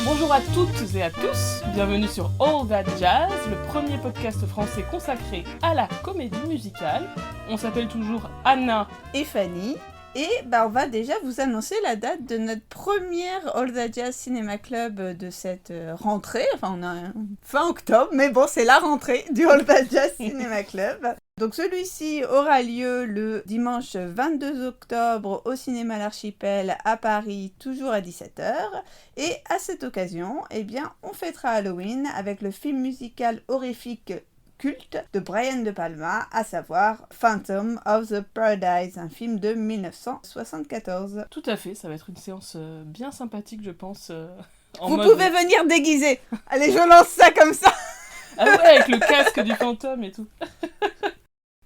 Bonjour à toutes et à tous, bienvenue sur All That Jazz, le premier podcast français consacré à la comédie musicale. On s'appelle toujours Anna et Fanny, et on va déjà vous annoncer la date de notre première All That Jazz Cinéma Club de cette rentrée. Enfin, on a fin octobre, mais bon, c'est la rentrée du All That Jazz Cinéma Club. Donc celui-ci aura lieu le dimanche 22 octobre au cinéma L'Archipel à Paris, toujours à 17h. Et à cette occasion, on fêtera Halloween avec le film musical horrifique culte de Brian De Palma, à savoir Phantom of the Paradise, un film de 1974. Tout à fait, ça va être une séance bien sympathique, je pense. Vous pouvez venir déguiser. Allez, je lance ça comme ça. Ah ouais, avec le casque du fantôme et tout.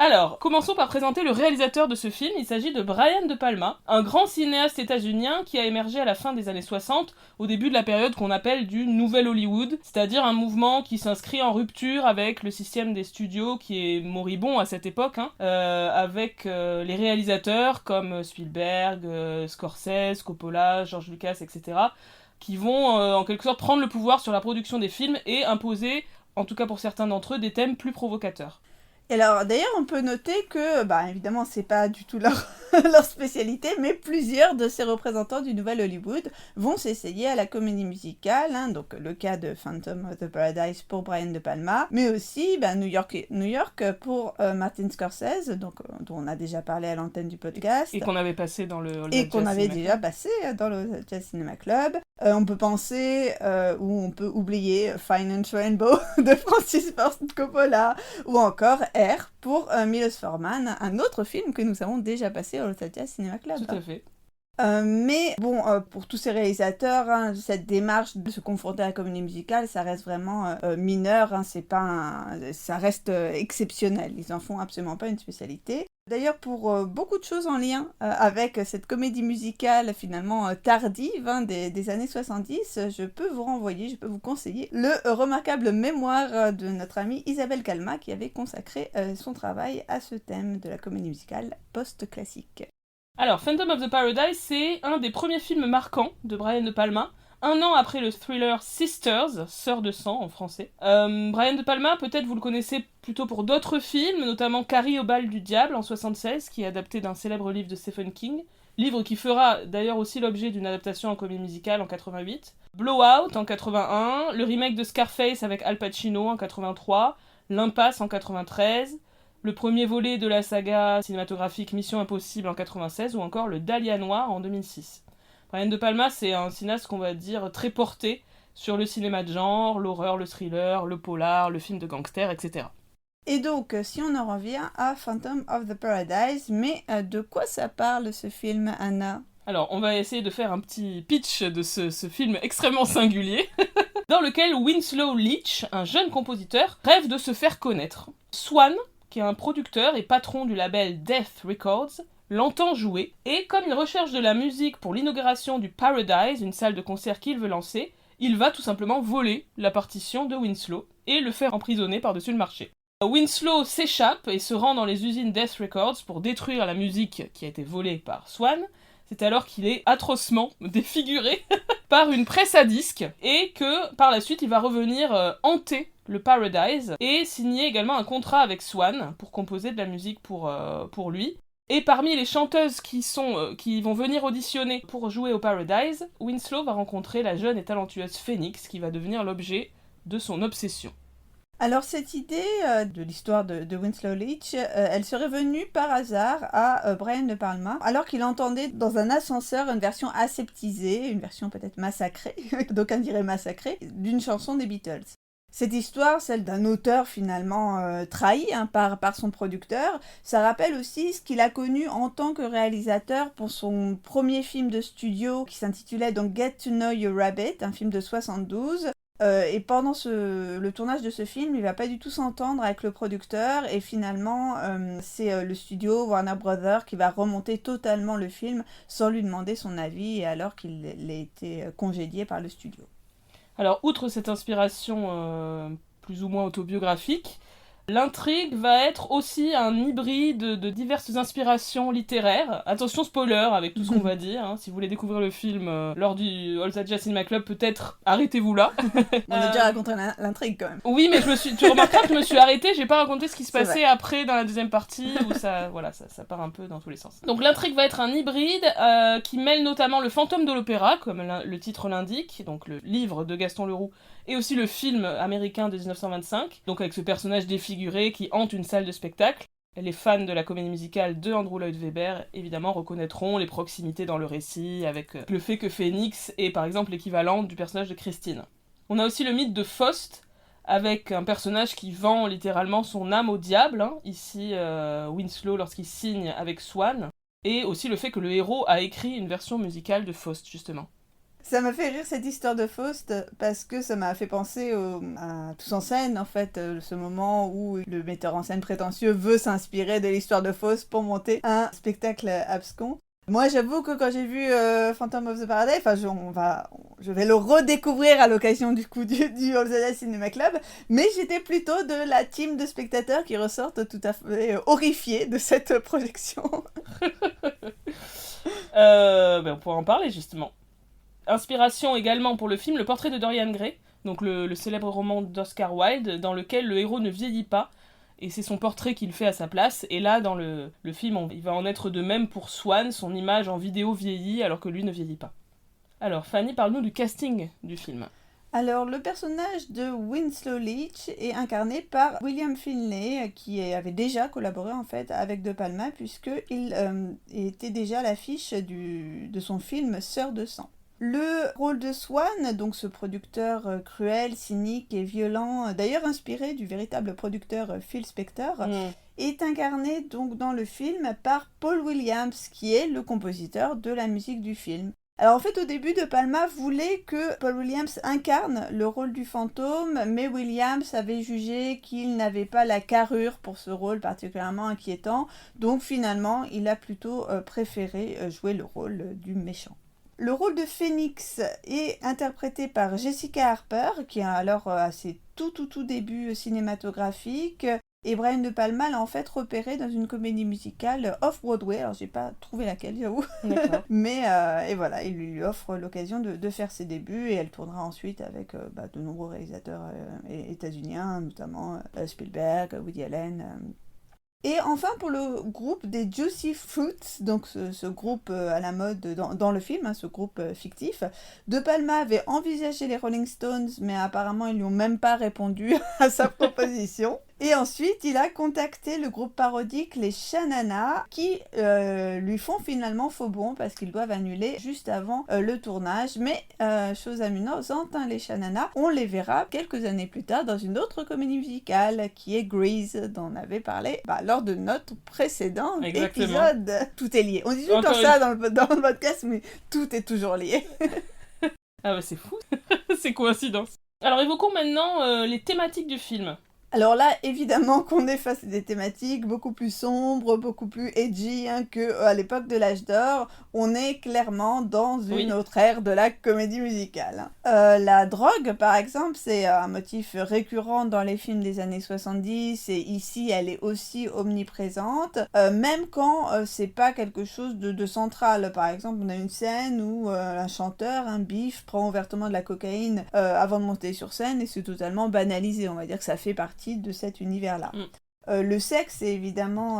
Alors, commençons par présenter le réalisateur de ce film. Il s'agit de Brian De Palma, un grand cinéaste états-unien qui a émergé à la fin des années 60, au début de la période qu'on appelle du Nouvel Hollywood, c'est-à-dire un mouvement qui s'inscrit en rupture avec le système des studios qui est moribond à cette époque, avec les réalisateurs comme Spielberg, Scorsese, Coppola, George Lucas, etc., qui vont en quelque sorte prendre le pouvoir sur la production des films et imposer, en tout cas pour certains d'entre eux, des thèmes plus provocateurs. Et alors, d'ailleurs, on peut noter que, évidemment, c'est pas du tout leur spécialité, mais plusieurs de ces représentants du Nouvel Hollywood vont s'essayer à la comédie musicale, donc le cas de Phantom of the Paradise pour Brian De Palma, mais aussi New York pour Martin Scorsese, dont on a déjà parlé à l'antenne du podcast. Et qu'on avait passé dans le dans le Jazz Cinema Club. On peut penser, ou on peut oublier Finance Rainbow de Francis Ford Coppola, ou encore R pour Milos Forman, un autre film que nous avons déjà passé au Los Angeles Cinema Club. Tout à fait. Pour tous ces réalisateurs, cette démarche de se confronter à la comédie musicale, ça reste vraiment mineur, ça reste exceptionnel. Ils en font absolument pas une spécialité. D'ailleurs, pour beaucoup de choses en lien avec cette comédie musicale finalement tardive des années 70, je peux vous conseiller le remarquable mémoire de notre amie Isabelle Calma qui avait consacré son travail à ce thème de la comédie musicale post-classique. Alors, Phantom of the Paradise, c'est un des premiers films marquants de Brian De Palma, un an après le thriller Sisters, Sœurs de sang en français. Brian De Palma, peut-être vous le connaissez plutôt pour d'autres films, notamment Carrie au bal du diable en 1976, qui est adapté d'un célèbre livre de Stephen King, livre qui fera d'ailleurs aussi l'objet d'une adaptation en comédie musicale en 88, Blowout en 81, le remake de Scarface avec Al Pacino en 83, L'Impasse en 93, le premier volet de la saga cinématographique Mission Impossible en 96 ou encore le Dahlia Noir en 2006. Brian De Palma, c'est un cinéaste qu'on va dire très porté sur le cinéma de genre, l'horreur, le thriller, le polar, le film de gangster, etc. Et donc, si on en revient à Phantom of the Paradise, mais de quoi ça parle ce film, Anna ? Alors, on va essayer de faire un petit pitch de ce film extrêmement singulier, dans lequel Winslow Leach, un jeune compositeur, rêve de se faire connaître. Swan, qui est un producteur et patron du label Death Records, l'entend jouer, et comme il recherche de la musique pour l'inauguration du Paradise, une salle de concert qu'il veut lancer, il va tout simplement voler la partition de Winslow et le faire emprisonner par-dessus le marché. Winslow s'échappe et se rend dans les usines Death Records pour détruire la musique qui a été volée par Swan. C'est alors qu'il est atrocement défiguré par une presse à disques et que par la suite il va revenir hanter le Paradise et signer également un contrat avec Swan pour composer de la musique pour lui. Et parmi les chanteuses qui vont venir auditionner pour jouer au Paradise, Winslow va rencontrer la jeune et talentueuse Phoenix qui va devenir l'objet de son obsession. Alors cette idée de l'histoire de Winslow Leach, elle serait venue par hasard à Brian De Palma, alors qu'il entendait dans un ascenseur une version aseptisée, une version peut-être massacrée, d'aucuns diraient massacrée, d'une chanson des Beatles. Cette histoire, celle d'un auteur finalement trahi par son producteur, ça rappelle aussi ce qu'il a connu en tant que réalisateur pour son premier film de studio qui s'intitulait donc Get to Know Your Rabbit, un film de 72. Et pendant le tournage de ce film, il va pas du tout s'entendre avec le producteur et finalement c'est le studio Warner Brothers qui va remonter totalement le film sans lui demander son avis et alors qu'il a été congédié par le studio. Alors outre cette inspiration plus ou moins autobiographique, L'intrigue va être aussi un hybride de diverses inspirations littéraires. Attention spoiler avec tout ce qu'on va dire, hein. Si vous voulez découvrir le film lors du All That Jazz Cinema Club, peut-être arrêtez-vous là. On a déjà raconté l'intrigue quand même. Oui, mais tu remarqueras que je me suis arrêtée, j'ai pas raconté ce qui se passait après dans la deuxième partie, où ça part un peu dans tous les sens. Donc l'intrigue va être un hybride qui mêle notamment le fantôme de l'opéra, comme le titre l'indique, donc le livre de Gaston Leroux, et aussi le film américain de 1925, donc avec ce personnage défiguré qui hante une salle de spectacle. Les fans de la comédie musicale de Andrew Lloyd Webber, évidemment, reconnaîtront les proximités dans le récit, avec le fait que Phoenix est par exemple l'équivalent du personnage de Christine. On a aussi le mythe de Faust, avec un personnage qui vend littéralement son âme au diable, hein, ici Winslow lorsqu'il signe avec Swann, et aussi le fait que le héros a écrit une version musicale de Faust, justement. Ça m'a fait rire cette histoire de Faust parce que ça m'a fait penser à Tous en scène, en fait, ce moment où le metteur en scène prétentieux veut s'inspirer de l'histoire de Faust pour monter un spectacle abscon. Moi, j'avoue que quand j'ai vu Phantom of the Paradise, je vais le redécouvrir à l'occasion du All That Cinema Club, mais j'étais plutôt de la team de spectateurs qui ressortent tout à fait horrifiés de cette projection. On pourra en parler justement. Inspiration également pour le film Le Portrait de Dorian Gray, donc le célèbre roman d'Oscar Wilde, dans lequel le héros ne vieillit pas, et c'est son portrait qu'il fait à sa place, et là dans le film il va en être de même pour Swann, son image en vidéo vieillit alors que lui ne vieillit pas. Alors Fanny, parle-nous du casting du film. Alors, le personnage de Winslow Leach est incarné par William Finlay, qui avait déjà collaboré en fait avec De Palma, puisqu'il était déjà à l'affiche de son film Sœur de sang. Le rôle de Swann, donc ce producteur cruel, cynique et violent, d'ailleurs inspiré du véritable producteur Phil Spector, est incarné donc dans le film par Paul Williams, qui est le compositeur de la musique du film. Alors en fait au début De Palma voulait que Paul Williams incarne le rôle du fantôme, mais Williams avait jugé qu'il n'avait pas la carrure pour ce rôle particulièrement inquiétant, donc finalement il a plutôt préféré jouer le rôle du méchant. Le rôle de Phoenix est interprété par Jessica Harper, qui est alors à ses tout débuts cinématographiques. Et Brian De Palma l'a en fait repéré dans une comédie musicale off-Broadway. Alors j'ai pas trouvé laquelle, j'avoue. D'accord. Mais et voilà, il lui offre l'occasion de faire ses débuts et elle tournera ensuite avec de nombreux réalisateurs états-uniens, notamment Spielberg, Woody Allen. Et enfin pour le groupe des Juicy Fruits, donc ce groupe à la mode dans le film, hein, ce groupe fictif, De Palma avait envisagé les Rolling Stones, mais apparemment ils lui ont même pas répondu à sa proposition. Et ensuite, il a contacté le groupe parodique Les Shanana, qui lui font finalement faux bond parce qu'ils doivent annuler juste avant le tournage. Mais, chose amusante, hein, Les Shanana, on les verra quelques années plus tard dans une autre comédie musicale qui est Grease, dont on avait parlé lors de notre précédent épisode. Tout est lié. On dit tout le temps ça dans le podcast, mais tout est toujours lié. Ah bah c'est fou, c'est coïncidence. Alors évoquons maintenant les thématiques du film. Alors là, évidemment qu'on est face à des thématiques beaucoup plus sombres, beaucoup plus edgy qu'à l'époque de l'âge d'or. On est clairement dans une autre ère de la comédie musicale. La drogue, par exemple, c'est un motif récurrent dans les films des années 70 et ici, elle est aussi omniprésente, même quand c'est pas quelque chose de central. Par exemple, on a une scène où un chanteur, un Biff, prend ouvertement de la cocaïne avant de monter sur scène et c'est totalement banalisé. On va dire que ça fait partie de cet univers-là. Le sexe est évidemment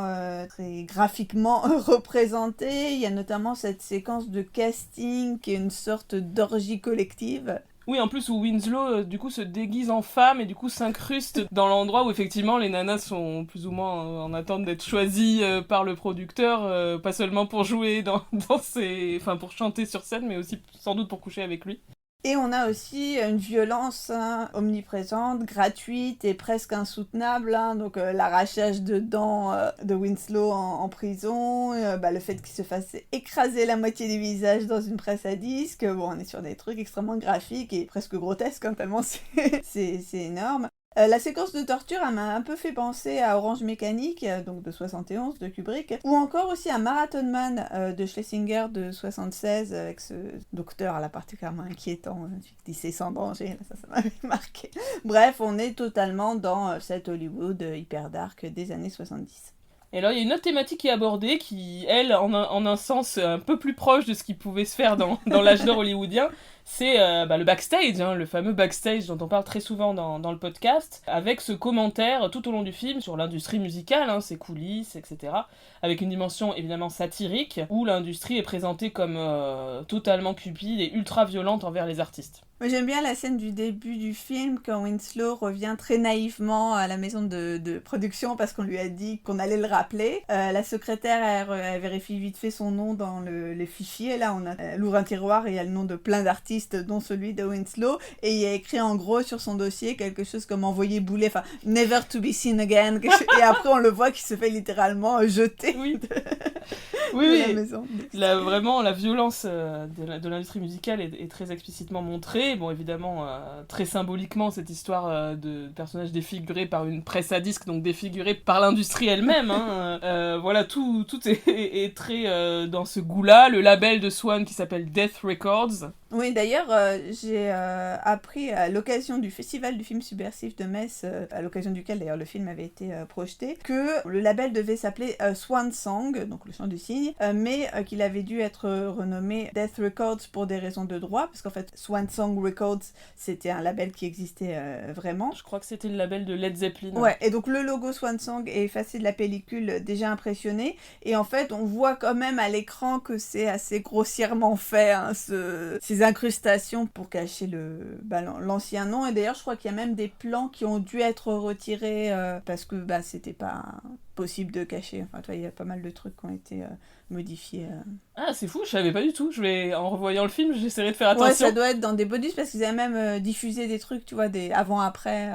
très graphiquement représenté. Il y a notamment cette séquence de casting qui est une sorte d'orgie collective. Oui, en plus où Winslow du coup se déguise en femme et du coup s'incruste dans l'endroit où effectivement les nanas sont plus ou moins en attente d'être choisies par le producteur, pas seulement pour jouer pour chanter sur scène, mais aussi sans doute pour coucher avec lui. Et on a aussi une violence omniprésente, gratuite et presque insoutenable. Donc l'arrachage de dents de Winslow en prison, le fait qu'il se fasse écraser la moitié du visage dans une presse à disques. Bon, on est sur des trucs extrêmement graphiques et presque grotesques, tellement c'est énorme. La séquence de torture, elle m'a un peu fait penser à Orange Mécanique, donc de 71, de Kubrick, ou encore aussi à Marathon Man de Schlesinger de 76, avec ce docteur là particulièrement inquiétant, qui dit c'est sans danger, ça m'avait marqué. Bref, on est totalement dans cet Hollywood hyper dark des années 70. Et alors, il y a une autre thématique qui est abordée, qui, elle, en un sens un peu plus proche de ce qui pouvait se faire dans l'âge d'or hollywoodien, c'est le backstage, hein, le fameux backstage dont on parle très souvent dans le podcast, avec ce commentaire tout au long du film sur l'industrie musicale, hein, ses coulisses, etc., avec une dimension évidemment satirique, où l'industrie est présentée comme totalement cupide et ultra violente envers les artistes. Moi, j'aime bien la scène du début du film quand Winslow revient très naïvement à la maison de production parce qu'on lui a dit qu'on allait le rappeler. La secrétaire elle vérifie vite fait son nom dans les fichiers. Là, elle ouvre un tiroir et il y a le nom de plein d'artistes, dont celui de Winslow. Et il y a écrit en gros sur son dossier quelque chose comme envoyé bouler, enfin never to be seen again. Et après, on le voit qui se fait littéralement jeter Oui. de la maison. Vraiment, la violence de l'industrie musicale est très explicitement montrée. Bon, évidemment, très symboliquement, cette histoire de personnages défigurés par une presse à disques, donc défigurés par l'industrie elle-même. Hein. Voilà, tout est très dans ce goût-là. Le label de Swan qui s'appelle Death Records. Oui, d'ailleurs, j'ai appris à l'occasion du Festival du film subversif de Metz, à l'occasion duquel d'ailleurs le film avait été projeté, que le label devait s'appeler Swan Song, donc le chant du cygne, mais qu'il avait dû être renommé Death Records pour des raisons de droit, parce qu'en fait Swan Song Records, c'était un label qui existait vraiment. Je crois que c'était le label de Led Zeppelin. Ouais, et donc le logo Swan Song est effacé de la pellicule, déjà impressionné, et en fait on voit quand même à l'écran que c'est assez grossièrement fait, hein, ces incrustations pour cacher l'ancien nom. Et d'ailleurs, je crois qu'il y a même des plans qui ont dû être retirés parce que c'était pas possible de cacher. Enfin, il y a pas mal de trucs qui ont été modifiés. Ah, c'est fou, je savais pas du tout. En revoyant le film, j'essaierai de faire attention. Ouais, ça doit être dans des bonus parce qu'ils avaient même diffusé des trucs, tu vois, des avant-après.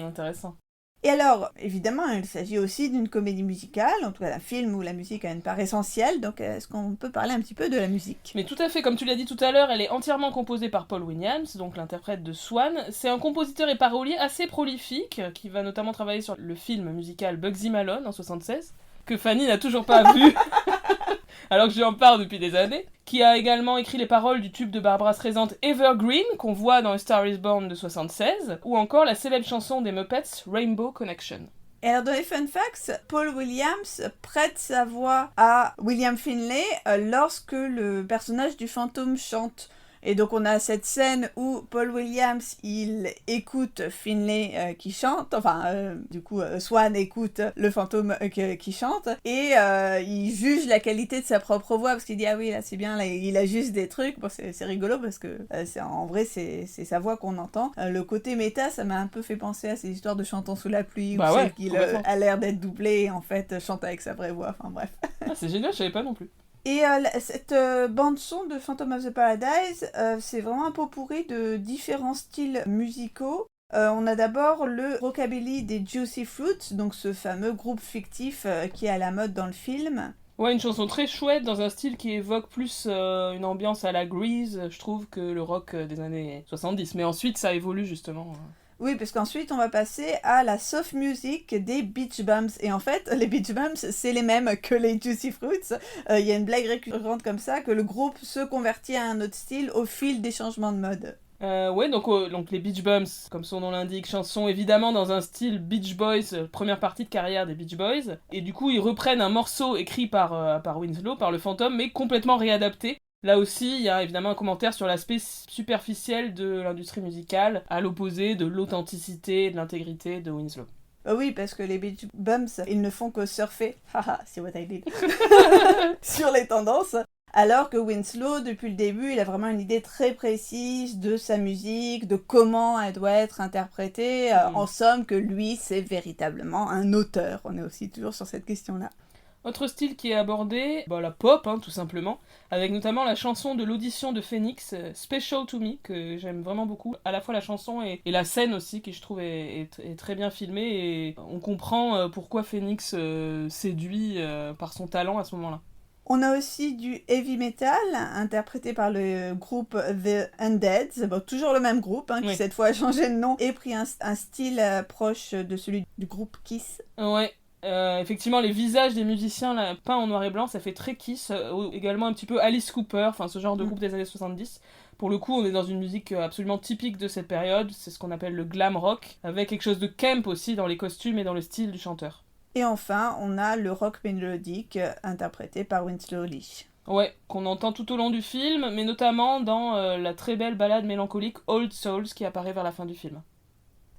Intéressant. Et alors, évidemment, il s'agit aussi d'une comédie musicale, en tout cas d'un film où la musique a une part essentielle, donc est-ce qu'on peut parler un petit peu de la musique ? Mais tout à fait, comme tu l'as dit tout à l'heure, elle est entièrement composée par Paul Williams, donc l'interprète de Swan. C'est un compositeur et parolier assez prolifique, qui va notamment travailler sur le film musical Bugsy Malone en 76, que Fanny n'a toujours pas vu, alors que j'en parle depuis des années, qui a également écrit les paroles du tube de Barbra Streisand Evergreen, qu'on voit dans A Star is Born de 76, ou encore la célèbre chanson des Muppets Rainbow Connection. Et alors dans les fun facts, Paul Williams prête sa voix à William Finlay lorsque le personnage du fantôme chante. Et donc on a cette scène où Paul Williams, il écoute Finlay qui chante, Swan écoute le fantôme qui chante, et il juge la qualité de sa propre voix, parce qu'il dit « Ah oui, là c'est bien, là il a juste des trucs ». Bon, c'est rigolo, parce que en vrai c'est sa voix qu'on entend. Le côté méta, ça m'a un peu fait penser à ces histoires de chantons sous la pluie, où celle qui a l'air d'être doublée, et en fait chante avec sa vraie voix, enfin bref. Ah, c'est génial, je savais pas non plus. Et cette bande-son de Phantom of the Paradise, c'est vraiment un pot-pourri de différents styles musicaux. On a d'abord le rockabilly des Juicy Fruits, donc ce fameux groupe fictif qui est à la mode dans le film. Ouais, une chanson très chouette dans un style qui évoque plus une ambiance à la Grease, je trouve, que le rock des années 70. Mais ensuite, ça évolue justement. Oui, parce qu'ensuite, on va passer à la soft music des Beach Bums. Et en fait, les Beach Bums, c'est les mêmes que les Juicy Fruits. Il y a une blague récurrente comme ça, que le groupe se convertit à un autre style au fil des changements de mode. Donc les Beach Bums, comme son nom l'indique, chanson évidemment dans un style Beach Boys, première partie de carrière des Beach Boys. Et du coup, ils reprennent un morceau écrit par Winslow, par le fantôme, mais complètement réadapté. Là aussi, il y a évidemment un commentaire sur l'aspect superficiel de l'industrie musicale, à l'opposé de l'authenticité et de l'intégrité de Winslow. Oui, parce que les Beach Bums, ils ne font que surfer, haha, c'est what I did, sur les tendances. Alors que Winslow, depuis le début, il a vraiment une idée très précise de sa musique, de comment elle doit être interprétée. En somme, que lui, c'est véritablement un auteur. On est aussi toujours sur cette question-là. Autre style qui est abordé, la pop, tout simplement, avec notamment la chanson de l'audition de Phoenix, Special to Me, que j'aime vraiment beaucoup. À la fois la chanson et la scène aussi, qui je trouve est très bien filmée, et on comprend pourquoi Phoenix séduit par son talent à ce moment-là. On a aussi du heavy metal, interprété par le groupe The Undead. Bon, toujours le même groupe, qui Oui. cette fois a changé de nom et pris un style proche de celui du groupe Kiss. Ouais. Effectivement, les visages des musiciens là, peints en noir et blanc, ça fait très Kiss. Également un petit peu Alice Cooper, enfin ce genre de groupe des années 70. Pour le coup, on est dans une musique absolument typique de cette période. C'est ce qu'on appelle le glam rock, avec quelque chose de camp aussi dans les costumes et dans le style du chanteur. Et enfin, on a le rock mélodique interprété par Winslow Lee. Ouais, qu'on entend tout au long du film, mais notamment dans la très belle ballade mélancolique Old Souls qui apparaît vers la fin du film.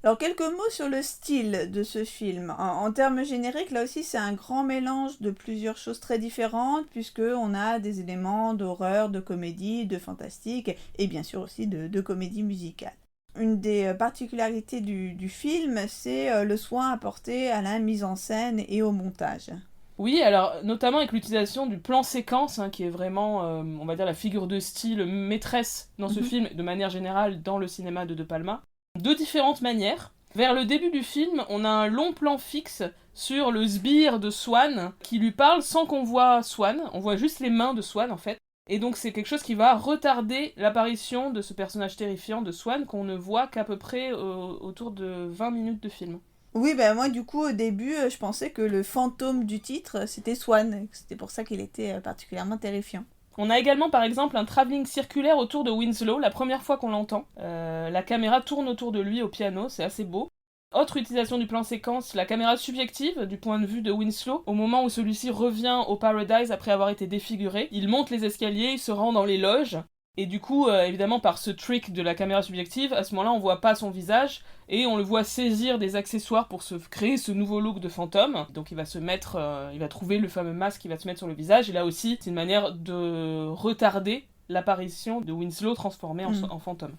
Alors, quelques mots sur le style de ce film. En termes génériques, là aussi, c'est un grand mélange de plusieurs choses très différentes, puisqu'on a des éléments d'horreur, de comédie, de fantastique, et bien sûr aussi de comédie musicale. Une des particularités du film, c'est le soin apporté à la mise en scène et au montage. Oui, alors notamment avec l'utilisation du plan séquence, qui est vraiment, on va dire, la figure de style maîtresse dans ce film, de manière générale dans le cinéma de De Palma, de différentes manières. Vers le début du film, on a un long plan fixe sur le sbire de Swan qui lui parle sans qu'on voit Swan, on voit juste les mains de Swan en fait. Et donc c'est quelque chose qui va retarder l'apparition de ce personnage terrifiant de Swan qu'on ne voit qu'à peu près autour de 20 minutes de film. Oui, ben moi du coup au début je pensais que le fantôme du titre c'était Swan, c'était pour ça qu'il était particulièrement terrifiant. On a également par exemple un travelling circulaire autour de Winslow, la première fois qu'on l'entend. La caméra tourne autour de lui au piano, c'est assez beau. Autre utilisation du plan séquence, la caméra subjective du point de vue de Winslow. Au moment où celui-ci revient au Paradise après avoir été défiguré, il monte les escaliers, il se rend dans les loges. Et du coup, évidemment, par ce trick de la caméra subjective, à ce moment-là, on voit pas son visage et on le voit saisir des accessoires pour se créer ce nouveau look de fantôme. Donc il va se mettre, il va trouver le fameux masque qu'il va se mettre sur le visage. Et là aussi, c'est une manière de retarder l'apparition de Winslow transformé en fantôme.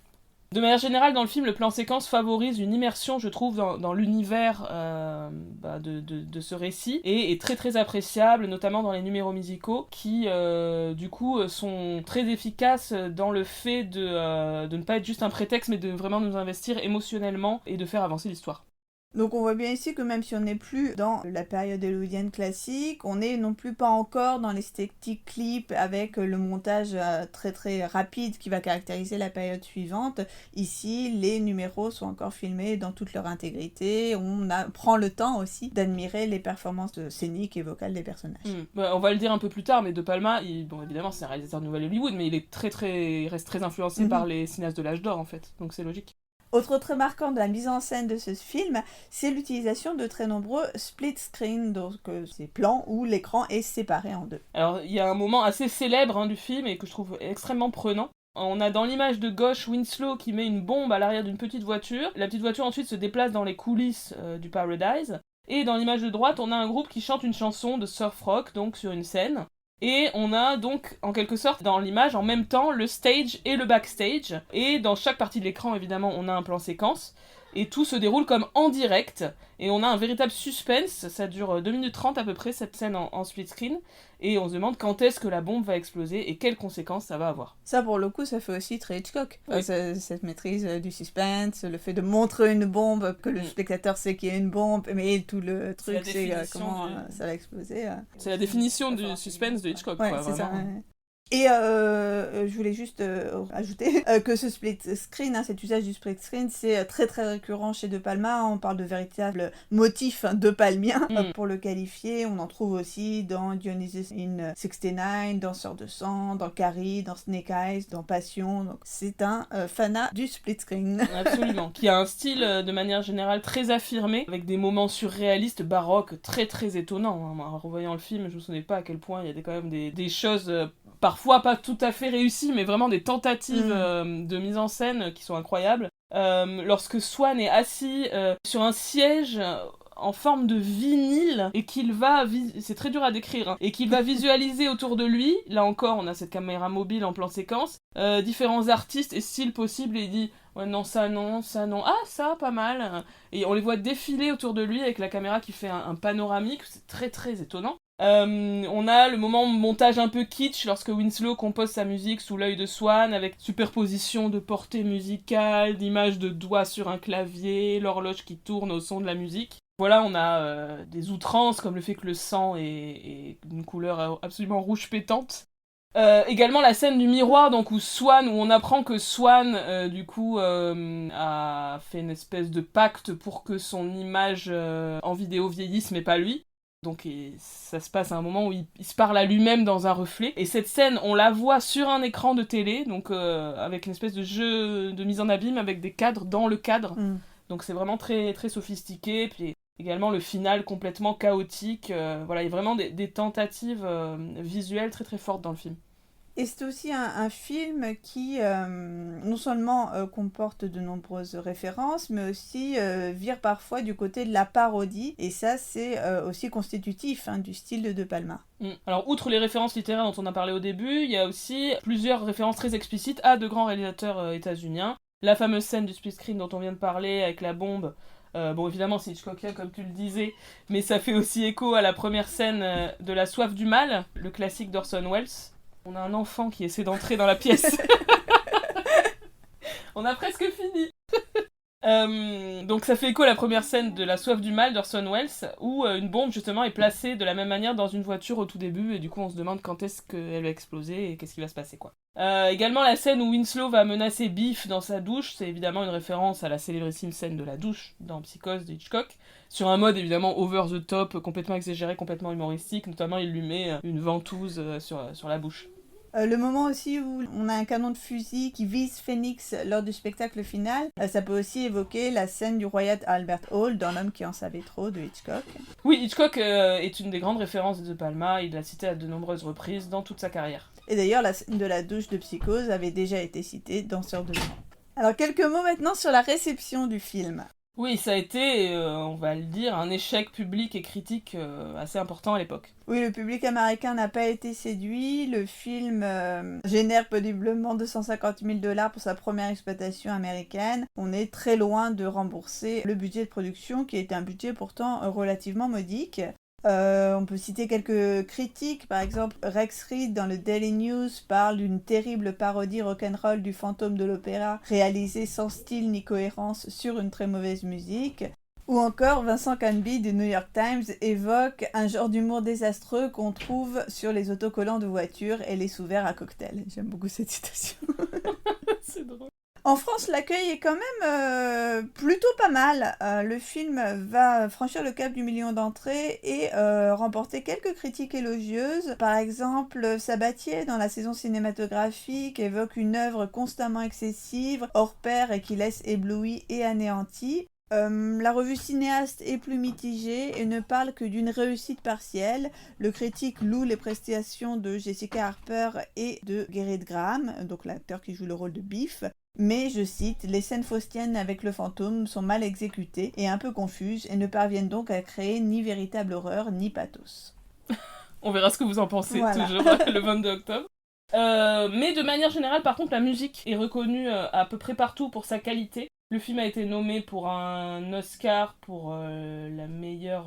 De manière générale, dans le film, le plan séquence favorise une immersion, je trouve, dans l'univers de ce récit, et est très très appréciable, notamment dans les numéros musicaux, qui, du coup, sont très efficaces dans le fait de ne pas être juste un prétexte, mais de vraiment nous investir émotionnellement et de faire avancer l'histoire. Donc on voit bien ici que même si on n'est plus dans la période hollywoodienne classique, on n'est non plus pas encore dans l'esthétique clip avec le montage très très rapide qui va caractériser la période suivante. Ici, les numéros sont encore filmés dans toute leur intégrité. Prend le temps aussi d'admirer les performances scéniques et vocales des personnages. On va le dire un peu plus tard, mais De Palma, bon évidemment c'est un réalisateur de Nouvelle Hollywood, mais il reste très influencé par les cinéastes de l'âge d'or en fait, donc c'est logique. Autre trait marquant de la mise en scène de ce film, c'est l'utilisation de très nombreux split screen, donc ces plans où l'écran est séparé en deux. Alors il y a un moment assez célèbre du film et que je trouve extrêmement prenant. On a dans l'image de gauche Winslow qui met une bombe à l'arrière d'une petite voiture. La petite voiture ensuite se déplace dans les coulisses du Paradise. Et dans l'image de droite, on a un groupe qui chante une chanson de surf rock, donc sur une scène. Et on a donc, en quelque sorte, dans l'image, en même temps, le stage et le backstage. Et dans chaque partie de l'écran, évidemment, on a un plan séquence. Et tout se déroule comme en direct. Et on a un véritable suspense. Ça dure 2 minutes 30 à peu près, cette scène en split screen. Et on se demande quand est-ce que la bombe va exploser et quelles conséquences ça va avoir. Ça, pour le coup, ça fait aussi très Hitchcock. Oui. Cette maîtrise du suspense, le fait de montrer une bombe, que le spectateur sait qu'il y a une bombe, mais tout le truc, c'est comment ça va exploser. C'est la définition du suspense de Hitchcock, ouais, quoi, c'est vraiment. ça, ouais. Et je voulais juste ajouter que ce split screen, cet usage du split screen, c'est très très récurrent chez De Palma. On parle de véritables motifs de palmien pour le qualifier. On en trouve aussi dans Dionysus in 69, dans Sœur de sang, dans Carrie, dans Snake Eyes, dans Passion. Donc c'est un fanat du split screen. Absolument. Qui a un style de manière générale très affirmé, avec des moments surréalistes, baroques, très très étonnants. En revoyant le film, je me souvenais pas à quel point il y a quand même des choses... parfois pas tout à fait réussies, mais vraiment des tentatives de mise en scène qui sont incroyables. Lorsque Swan est assis sur un siège en forme de vinyle et qu'il va, c'est très dur à décrire, et qu'il va visualiser autour de lui, là encore on a cette caméra mobile en plan séquence, différents artistes et styles possibles, et il dit ouais non, ah ça pas mal, et on les voit défiler autour de lui avec la caméra qui fait un panoramique, c'est très très étonnant. On a le moment montage un peu kitsch lorsque Winslow compose sa musique sous l'œil de Swan avec superposition de portées musicales, d'images de doigts sur un clavier, l'horloge qui tourne au son de la musique. Voilà, on a des outrances comme le fait que le sang est d'une couleur absolument rouge pétante. Également la scène du miroir, donc où on apprend que Swan, a fait une espèce de pacte pour que son image en vidéo vieillisse, mais pas lui. Donc ça se passe à un moment où il se parle à lui-même dans un reflet. Et cette scène, on la voit sur un écran de télé, donc avec une espèce de jeu de mise en abîme, avec des cadres dans le cadre. Donc c'est vraiment très, très sophistiqué. Puis également le final complètement chaotique. Voilà, il y a vraiment des tentatives visuelles très très fortes dans le film. Et c'est aussi un film qui non seulement comporte de nombreuses références, mais aussi vire parfois du côté de la parodie. Et ça, c'est aussi constitutif du style de De Palma. Alors, outre les références littéraires dont on a parlé au début, il y a aussi plusieurs références très explicites à de grands réalisateurs états-uniens. La fameuse scène du split screen dont on vient de parler avec la bombe. Bon, évidemment, c'est Hitchcockien, comme tu le disais, mais ça fait aussi écho à la première scène de La soif du mal, le classique d'Orson Welles. On a un enfant qui essaie d'entrer dans la pièce. On a presque fini. Donc ça fait écho à la première scène de La soif du mal d'Orson Welles, où une bombe justement est placée de la même manière dans une voiture au tout début, et du coup on se demande quand est-ce qu'elle va exploser et qu'est-ce qui va se passer, quoi. Également la scène où Winslow va menacer Biff dans sa douche, c'est évidemment une référence à la célébrissime scène de la douche dans Psychose de Hitchcock, sur un mode évidemment over the top, complètement exagéré, complètement humoristique, notamment il lui met une ventouse sur la bouche. Le moment aussi où on a un canon de fusil qui vise Phoenix lors du spectacle final, ça peut aussi évoquer la scène du Royal Albert Hall dans L'homme qui en savait trop de Hitchcock. Oui, Hitchcock est une des grandes références de De Palma, il l'a cité à de nombreuses reprises dans toute sa carrière. Et d'ailleurs, la scène de la douche de Psychose avait déjà été citée dans Sœurs de Jean. Alors quelques mots maintenant sur la réception du film. Oui, ça a été, on va le dire, un échec public et critique assez important à l'époque. Oui, le public américain n'a pas été séduit. Le film génère péniblement $250 000 pour sa première exploitation américaine. On est très loin de rembourser le budget de production, qui était un budget pourtant relativement modique. On peut citer quelques critiques, par exemple Rex Reed dans le Daily News parle d'une terrible parodie rock'n'roll du fantôme de l'opéra réalisée sans style ni cohérence sur une très mauvaise musique. Ou encore Vincent Canby du New York Times évoque un genre d'humour désastreux qu'on trouve sur les autocollants de voitures et les sous-verts à cocktail. J'aime beaucoup cette citation. C'est drôle. En France, l'accueil est quand même plutôt pas mal. Le film va franchir le cap du million d'entrées et remporter quelques critiques élogieuses. Par exemple, Sabatier, dans la saison cinématographique, évoque une œuvre constamment excessive, hors pair et qui laisse ébloui et anéanti. La revue Cinéaste est plus mitigée et ne parle que d'une réussite partielle. Le critique loue les prestations de Jessica Harper et de Gerrit Graham, donc l'acteur qui joue le rôle de Biff. Mais, je cite, les scènes faustiennes avec le fantôme sont mal exécutées et un peu confuses et ne parviennent donc à créer ni véritable horreur ni pathos. On verra ce que vous en pensez, voilà. Toujours le 22 octobre. Mais de manière générale, par contre, la musique est reconnue à peu près partout pour sa qualité. Le film a été nommé pour un Oscar pour la meilleure,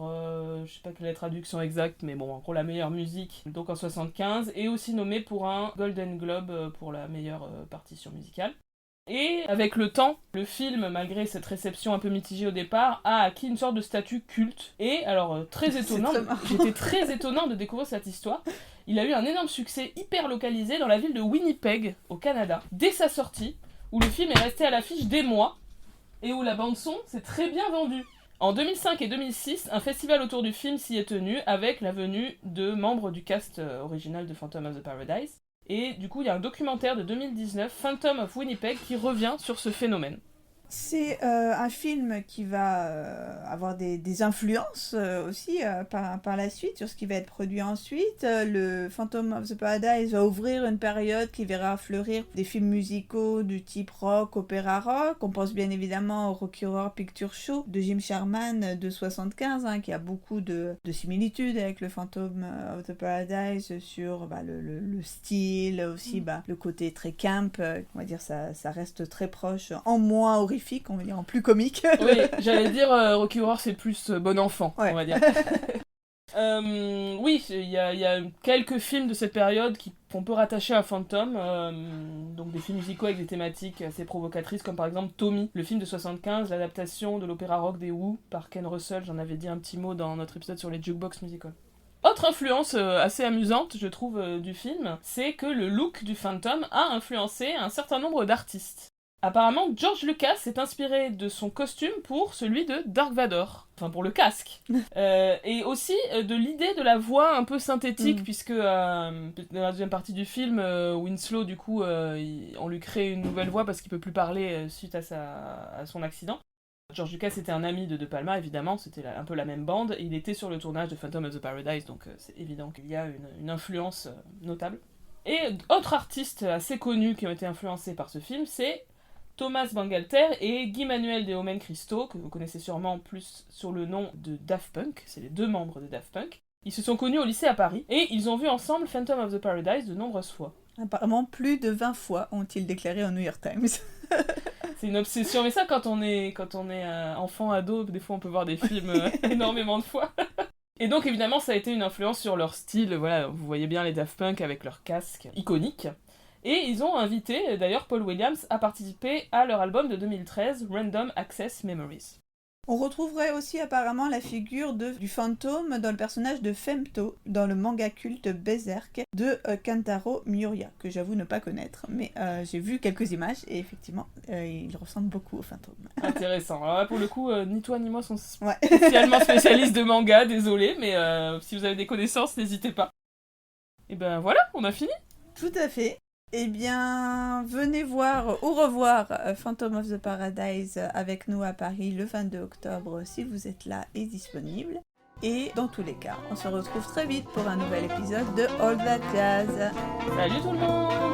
je sais pas quelle est la traduction exacte, mais bon, en gros la meilleure musique, donc en 75, et aussi nommé pour un Golden Globe pour la meilleure partition musicale. Et avec le temps, le film, malgré cette réception un peu mitigée au départ, a acquis une sorte de statut culte. Et alors, très étonnant, j'étais très étonnant de découvrir cette histoire. Il a eu un énorme succès hyper localisé dans la ville de Winnipeg, au Canada, dès sa sortie, où le film est resté à l'affiche des mois, et où la bande-son s'est très bien vendue. En 2005 et 2006, un festival autour du film s'y est tenu, avec la venue de membres du cast original de Phantom of the Paradise. Et du coup, il y a un documentaire de 2019, Phantom of Winnipeg, qui revient sur ce phénomène. C'est un film qui va avoir des influences aussi par la suite sur ce qui va être produit ensuite. Le Phantom of the Paradise va ouvrir une période qui verra fleurir des films musicaux du type rock, opéra rock. On pense bien évidemment au Rocky Horror Picture Show de Jim Sherman de 75, qui a beaucoup de similitudes avec le Phantom of the Paradise sur le style, aussi le côté très camp. On va dire ça reste très proche, en moins horrifique, on va dire, en plus comique. Oui, j'allais dire Rocky Horror c'est plus bon enfant, ouais. On va dire. Oui, il y a quelques films de cette période qu'on peut rattacher à Phantom, donc des films musicaux avec des thématiques assez provocatrices, comme par exemple Tommy, le film de 75, l'adaptation de l'opéra rock des Who par Ken Russell, j'en avais dit un petit mot dans notre épisode sur les jukebox musicals. Autre influence assez amusante, je trouve, du film, c'est que le look du Phantom a influencé un certain nombre d'artistes. Apparemment, George Lucas s'est inspiré de son costume pour celui de Dark Vador, enfin pour le casque, et aussi de l'idée de la voix un peu synthétique, puisque dans la deuxième partie du film, Winslow, du coup, on lui crée une nouvelle voix parce qu'il peut plus parler suite à son accident. George Lucas était un ami de De Palma, évidemment, c'était un peu la même bande, et il était sur le tournage de Phantom of the Paradise, donc c'est évident qu'il y a une influence notable. Et autres artistes assez connus qui ont été influencés par ce film, c'est Thomas Bangalter et Guy Manuel de Homem Christo, que vous connaissez sûrement plus sur le nom de Daft Punk, c'est les 2 membres de Daft Punk. Ils se sont connus au lycée à Paris, et ils ont vu ensemble Phantom of the Paradise de nombreuses fois. Apparemment, plus de 20 fois ont-ils déclaré au New York Times. C'est une obsession, mais ça, quand on est enfant, ado, des fois on peut voir des films énormément de fois. Et donc évidemment, ça a été une influence sur leur style, voilà, vous voyez bien les Daft Punk avec leur casque iconique. Et ils ont invité d'ailleurs Paul Williams à participer à leur album de 2013, Random Access Memories. On retrouverait aussi apparemment la figure du fantôme dans le personnage de Femto, dans le manga culte Berserk de Kentaro Miura, que j'avoue ne pas connaître, mais j'ai vu quelques images et effectivement, il ressemble beaucoup au fantôme. Intéressant. Alors là, pour le coup, ni toi ni moi sont spécialement spécialistes de manga, désolé, mais si vous avez des connaissances, n'hésitez pas. Et ben voilà, on a fini. Tout à fait. Eh bien, venez voir ou revoir Phantom of the Paradise avec nous à Paris le 22 octobre si vous êtes là et disponible. Et dans tous les cas, on se retrouve très vite pour un nouvel épisode de All That Jazz. Salut tout le monde!